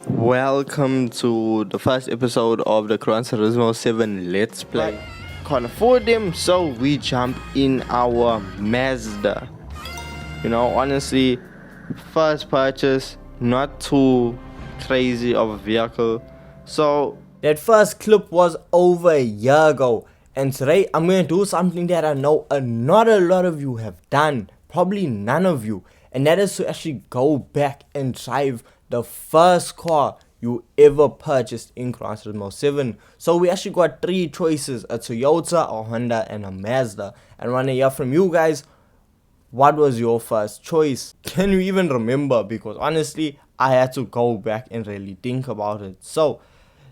Welcome to the first episode of the Gran Turismo 7 Let's Play. Can't afford them, so we jump in our Mazda. Honestly, first purchase, not too crazy of a vehicle. So that first clip was over a year ago, and today I'm going to do something that I know not a lot of you have done, probably none of you, and that is to actually go back and drive the first car you ever purchased in Gran Turismo 7. So we actually got three choices: a Toyota, a Honda, and a Mazda. And I want to hear from you guys, what was your first choice? Can you even remember? Because honestly, I had to go back and really think about it. So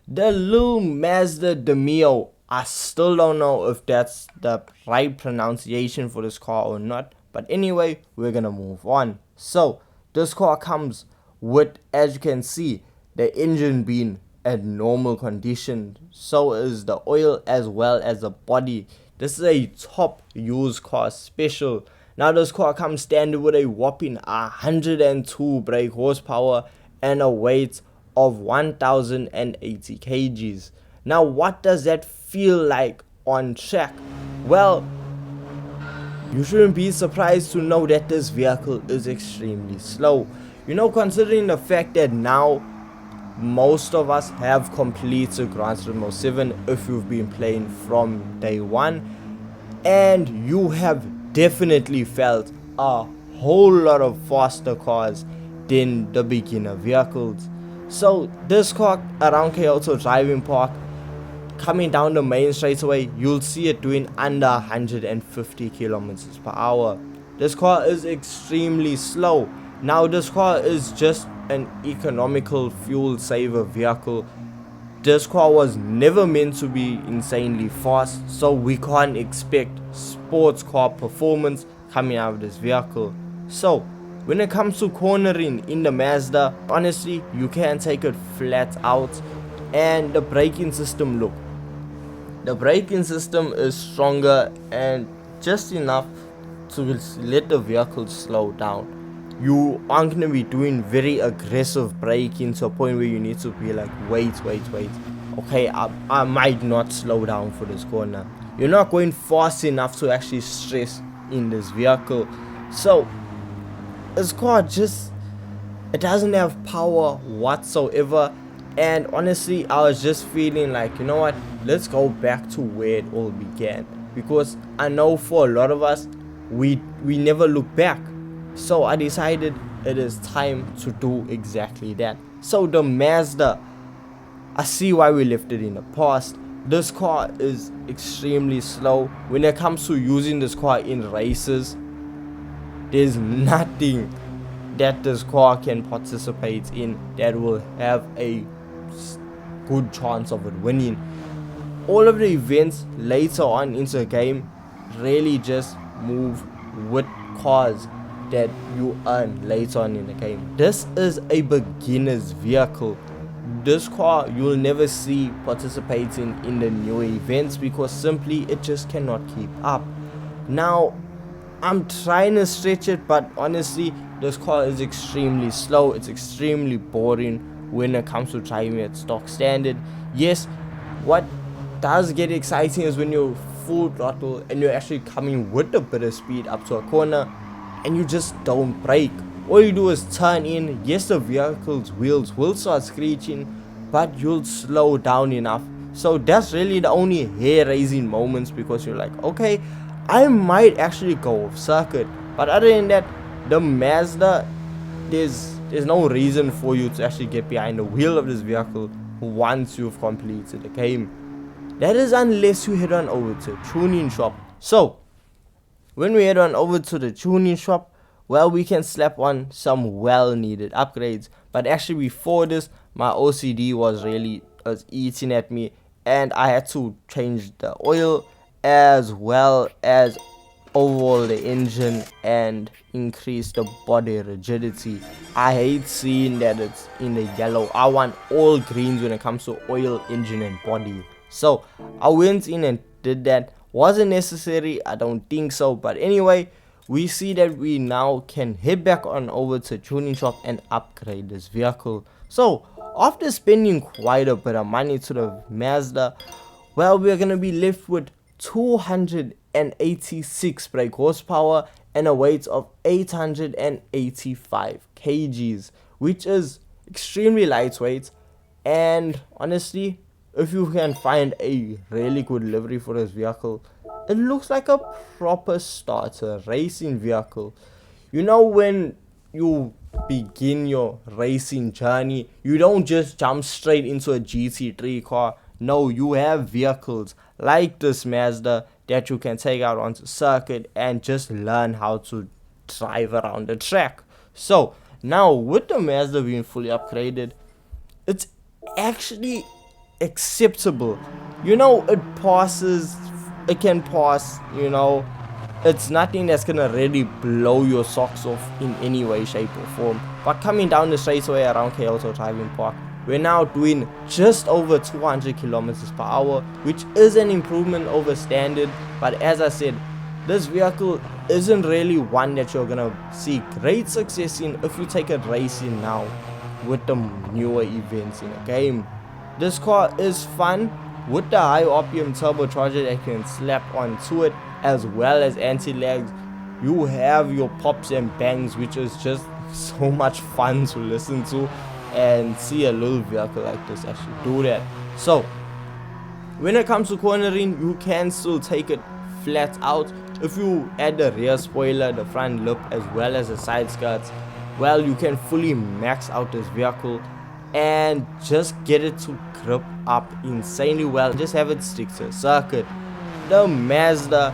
the little Mazda Demio, I still don't know if that's the right pronunciation for this car or not, but anyway, we're gonna move on. So this car comes with, as you can see, the engine being at normal condition, so is the oil as well as the body. This is a top used car special. Now this car comes standard with a whopping 102 brake horsepower and a weight of 1080 kgs. Now what does that feel like on track? Well, you shouldn't be surprised to know that this vehicle is extremely slow. Considering the fact that now most of us have completed Gran Turismo 7 if you've been playing from day one, and you have definitely felt a whole lot of faster cars than the beginner vehicles. So this car around Kyoto Driving Park, coming down the main straightaway, you'll see it doing under 150 kilometers per hour. This car is extremely slow. Now this car is just an economical fuel saver vehicle. This car was never meant to be insanely fast, so we can't expect sports car performance coming out of this vehicle. So when it comes to cornering in the Mazda, honestly, you can take it flat out. And the braking system, look, the braking system is stronger and just enough to let the vehicle slow down. You aren't going to be doing very aggressive braking to a point where you need to be like, wait. Okay, I might not slow down for this corner. You're not going fast enough to actually stress in this vehicle. So this car it doesn't have power whatsoever. And honestly, I was just feeling like, you know what, let's go back to where it all began, because I know for a lot of us, we never look back. So I decided it is time to do exactly that. So the Mazda, I see why we left it in the past. This car is extremely slow. When it comes to using this car in races, there's nothing that this car can participate in that will have a good chance of it winning. All of the events later on into the game really just move with cars that you earn later on in the game. This is a beginner's vehicle. This car you'll never see participating in the new events because simply it just cannot keep up. Now I'm trying to stretch it, but honestly this car is extremely slow. It's extremely boring when it comes to driving at stock standard. Yes, what does get exciting is when you're full throttle and you're actually coming with a bit of speed up to a corner and you just don't brake. All you do is turn in. Yes, the vehicle's wheels will start screeching, but you'll slow down enough. So that's really the only hair-raising moments, because you're like, okay, I might actually go off circuit. But other than that, the Mazda, there's no reason for you to actually get behind the wheel of this vehicle once you've completed the game. That is unless you head on over to a tuning shop. So when we head on over to the tuning shop, well, we can slap on some well needed upgrades. But actually before this, my OCD was eating at me, and I had to change the oil as well as overhaul the engine and increase the body rigidity. I hate seeing that it's in the yellow. I want all greens when it comes to oil, engine and body. So I went in and did that. Wasn't necessary, I don't think so, but anyway, we see that we now can head back on over to tuning shop and upgrade this vehicle. So after spending quite a bit of money to the Mazda, well, we're gonna be left with 286 brake horsepower and a weight of 885 kgs, which is extremely lightweight. And honestly, if you can find a really good livery for this vehicle, it looks like a proper starter racing vehicle. You know, when you begin your racing journey, you don't just jump straight into a GT3 car. No, you have vehicles like this Mazda that you can take out onto circuit and just learn how to drive around the track. So now with the Mazda being fully upgraded, it's actually acceptable. You know, it can pass, you know. It's nothing that's gonna really blow your socks off in any way, shape or form. But coming down the straightaway around Kyoto Driving Park, we're now doing just over 200 kilometers per hour, which is an improvement over standard. But as I said, this vehicle isn't really one that you're gonna see great success in if you take it racing now with the newer events in the game. This car is fun with the high RPM turbocharger that you can slap onto it, as well as anti-lags. You have your pops and bangs, which is just so much fun to listen to and see a little vehicle like this actually do that. So when it comes to cornering, you can still take it flat out. If you add the rear spoiler, the front lip, as well as the side skirts, well, you can fully max out this vehicle and just get it to grip up insanely well. Just have it stick to a circuit. The Mazda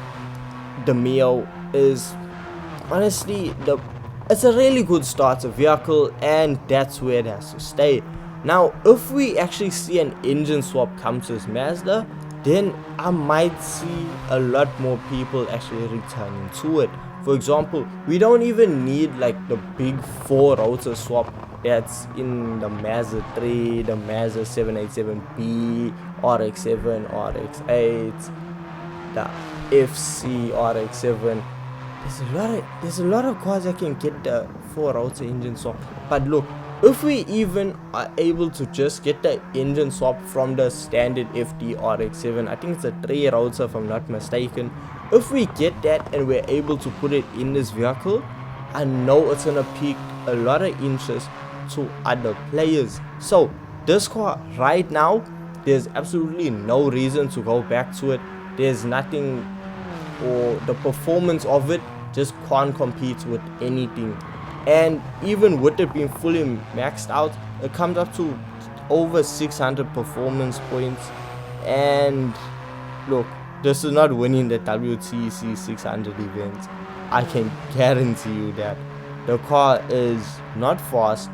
Demio is honestly it's a really good starter vehicle, and that's where it has to stay. Now, if we actually see an engine swap come to this Mazda, then I might see a lot more people actually returning to it. For example, we don't even need like the big 4 rotor swap that's in the Mazda 3, the Mazda 787B, RX-7, RX-8, the FC RX-7. There's a lot of cars that can get the 4 rotor engine swap. But look, if we even are able to just get the engine swap from the standard FD RX-7, I think it's a 3 rotor if I'm not mistaken. If we get that and we're able to put it in this vehicle, I know it's gonna pique a lot of interest to other players. So this car right now, there's absolutely no reason to go back to it. There's nothing, or the performance of it just can't compete with anything. And even with it being fully maxed out, it comes up to over 600 performance points. And look, this is not winning the WTC 600 event. I can guarantee you that. The car is not fast,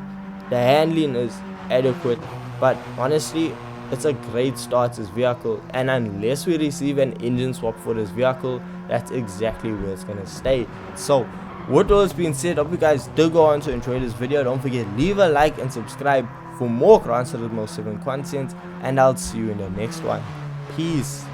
the handling is adequate, but honestly, it's a great starter's vehicle, and unless we receive an engine swap for this vehicle, that's exactly where it's gonna stay. So with all this being said, hope you guys did go on to enjoy this video. Don't forget, leave a like and subscribe for more Gran Turismo 7 content, and I'll see you in the next one. Peace.